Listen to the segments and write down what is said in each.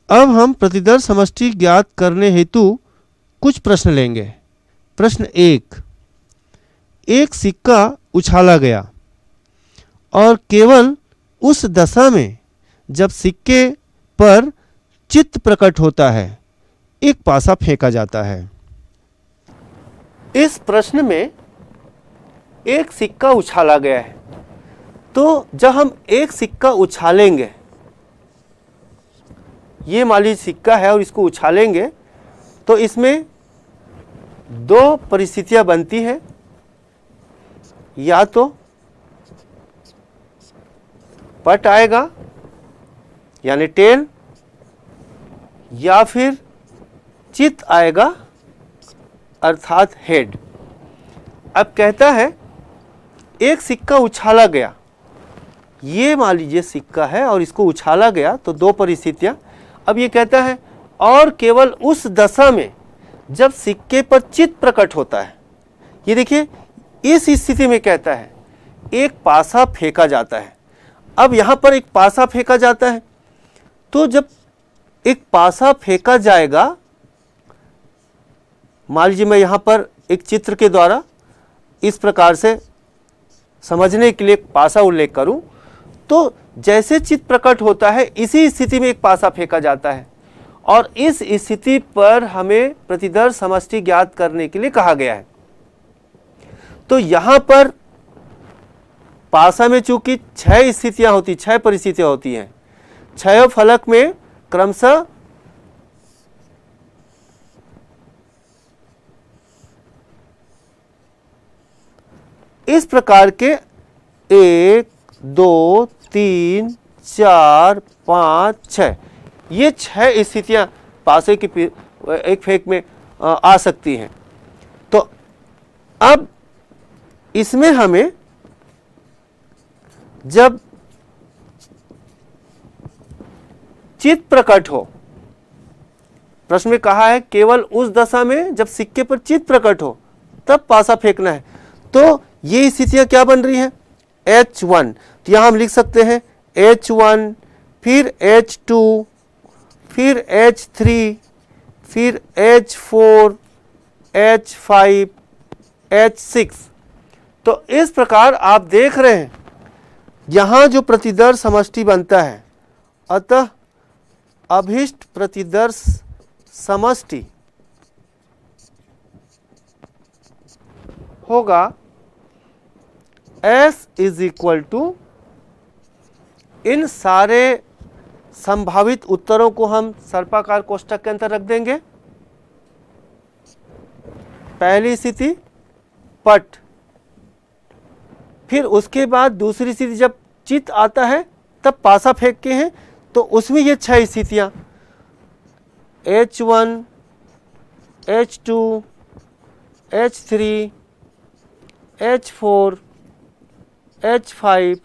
अब हम प्रतिदर्श समष्टि ज्ञात करने हेतु कुछ प्रश्न लेंगे। प्रश्न 1, एक सिक्का उछाला गया और केवल उस दशा में जब सिक्के पर चित्त प्रकट होता है एक पासा फेंका जाता है। इस प्रश्न में एक सिक्का उछाला गया है, तो जब हम एक सिक्का उछालेंगे, ये मान लीजिए सिक्का है और इसको उछालेंगे, तो इसमें दो परिस्थितियां बनती हैं। या तो पट आएगा यानी टेल, या फिर चित आएगा अर्थात हेड। अब कहता है एक सिक्का उछाला गया, ये मान लीजिए सिक्का है और इसको उछाला गया, तो दो परिस्थितियां। अब ये कहता है और केवल उस दशा में जब सिक्के पर चित्त प्रकट होता है। ये देखिए इस स्थिति में कहता है एक पासा फेंका जाता है। अब यहां पर एक पासा फेंका जाता है, तो जब एक पासा फेंका जाएगा, मान लीजिए मैं यहां पर एक चित्र के द्वारा इस प्रकार से समझने के लिए पासा उल्लेख करूं, तो जैसे चित्त प्रकट होता है इसी स्थिति में एक पासा फेंका जाता है और इस स्थिति पर हमें प्रतिदर्श समष्टि ज्ञात करने के लिए कहा गया है। तो यहां पर पासा में चूंकि 6 स्थितियां होती, 6 परिस्थितियां होती हैं, 6 फलक में क्रमशः इस प्रकार के 1 2 3 4 5 6 ये 6 स्थितियां पासे की एक फेंक में आ सकती हैं। तो अब इसमें हमें जब चित्त प्रकट हो, प्रश्न में कहा है केवल उस दशा में जब सिक्के पर चित्त प्रकट हो तब पासा फेंकना है। तो ये स्थितियां क्या बन रही हैं? H1, तो यहां हम लिख सकते हैं H1, फिर H2, फिर H3, फिर H4, H5, H6। तो इस प्रकार आप देख रहे हैं यहां जो प्रतिदर्श समष्टि बनता है, अतः अभिष्ट प्रतिदर्श समष्टि होगा S इज इक्वल टू, इन सारे संभावित उत्तरों को हम सर्पाकार कोष्ठक के अंदर रख देंगे। पहली स्थिति पट, फिर उसके बाद दूसरी स्थिति जब चित्त आता है तब पासा फेंक के हैं, तो उसमें ये 6 स्थितियां H1, H2, H3, H4, H5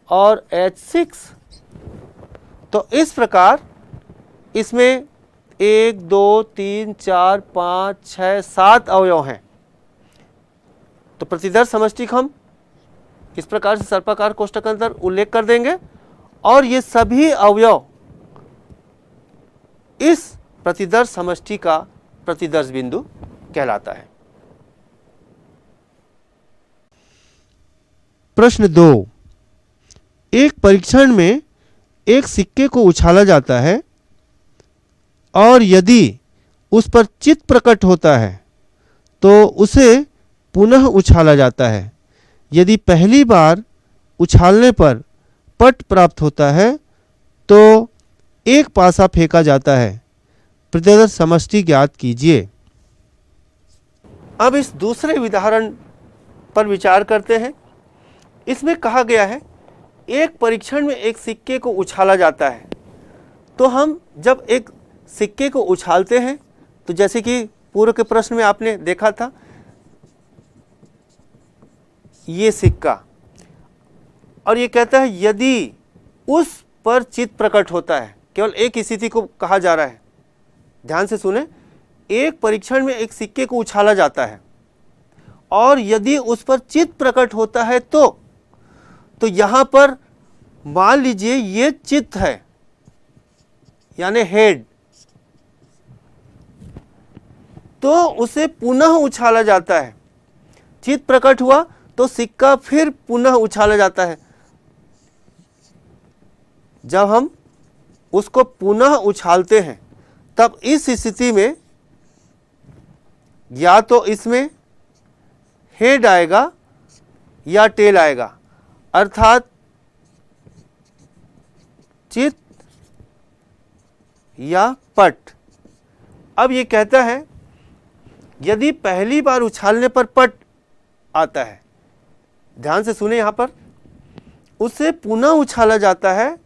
और H6। तो इस प्रकार इसमें 1 2 3 4 5 6 7 अवयव हैं। तो प्रतिदर्श समष्टि को हम इस प्रकार से सर्पाकार कोष्ठक के अंदर उल्लेख कर देंगे और ये सभी अवयव इस प्रतिदर्श समष्टि का प्रतिदर्श बिंदु कहलाता है। प्रश्न 2, एक परीक्षण में एक सिक्के को उछाला जाता है और यदि उस पर चित्त प्रकट होता है तो उसे पुनः उछाला जाता है। यदि पहली बार उछालने पर पट प्राप्त होता है तो एक पासा फेंका जाता है। प्रतिदर्श समष्टि ज्ञात कीजिए। अब इस दूसरे उदाहरण पर विचार करते हैं। इसमें कहा गया है एक परीक्षण में एक सिक्के को उछाला जाता है। तो हम जब एक सिक्के को उछालते हैं, तो जैसे कि पूर्व के प्रश्न में आपने देखा था, ये सिक्का, और ये कहता है यदि उस पर चित्त प्रकट होता है, केवल एक स्थिति को कहा जा रहा है। ध्यान से सुने, एक परीक्षण में एक सिक्के को उछाला जाता है और यदि उस पर चित्त प्रकट होता है तो यहां पर मान लीजिए ये चित्त है, यानी हेड, तो उसे पुनः उछाला जाता है। चित्त प्रकट हुआ तो सिक्का फिर पुनः उछाला जाता है। जब हम उसको पुनः उछालते हैं तब इस स्थिति में या तो इसमें हेड आएगा या टेल आएगा, अर्थात चित्त या पट। अब ये कहता है यदि पहली बार उछालने पर पट आता है, ध्यान से सुने यहाँ पर, उसे पुनः उछाला जाता है,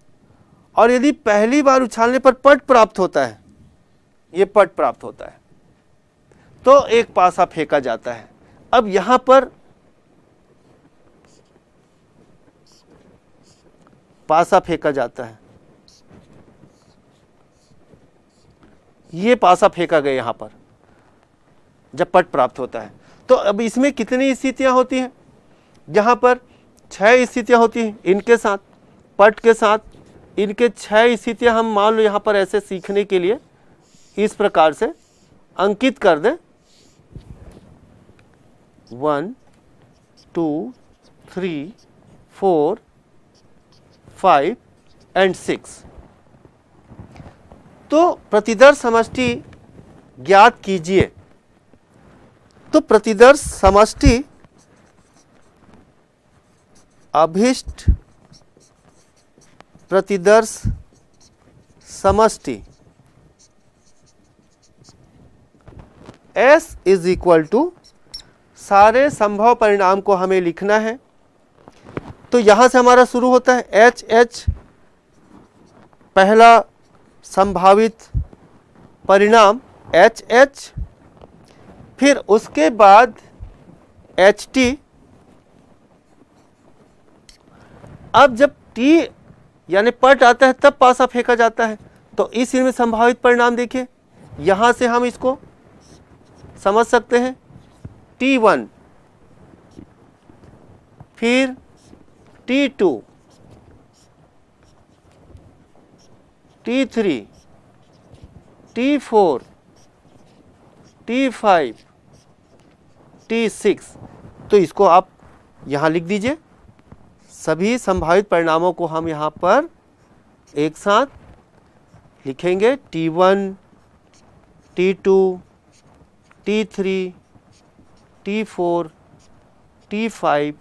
और यदि पहली बार उछालने पर पट प्राप्त होता है, ये पट प्राप्त होता है, तो एक पासा फेंका जाता है। अब यहां पर पासा फेंका जाता है, ये पासा फेंका गया यहां पर जब पट प्राप्त होता है। तो अब इसमें कितनी स्थितियां होती हैं? जहां पर 6 स्थितियां होती हैं इनके साथ, पट के साथ इनके 6 स्थितियां हम मान लो यहां पर ऐसे सीखने के लिए इस प्रकार से अंकित कर दें, 1 2 3 4 5 एंड 6। तो प्रतिदर्श समष्टि ज्ञात कीजिए। तो प्रतिदर्श समष्टि अभीष्ट प्रतिदर्श समष्टि S इज इक्वल टू, सारे संभव परिणाम को हमें लिखना है। तो यहां से हमारा शुरू होता है HH, पहला संभावित परिणाम HH, फिर उसके बाद HT। अब जब T यानी पट आता है तब पासा फेंका जाता है। तो इस में संभावित परिणाम देखिए, यहां से हम इसको समझ सकते हैं, T1, फिर T2, T3, T4, T5, T6। तो इसको आप यहाँ लिख दीजिए। सभी संभावित परिणामों को हम यहाँ पर एक साथ लिखेंगे, T1, T2, T3, T4, T5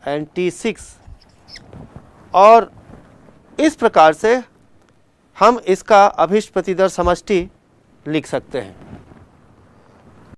and T6। और इस प्रकार से हम इसका अभीष्ट प्रतिदर्श समष्टि लिख सकते हैं।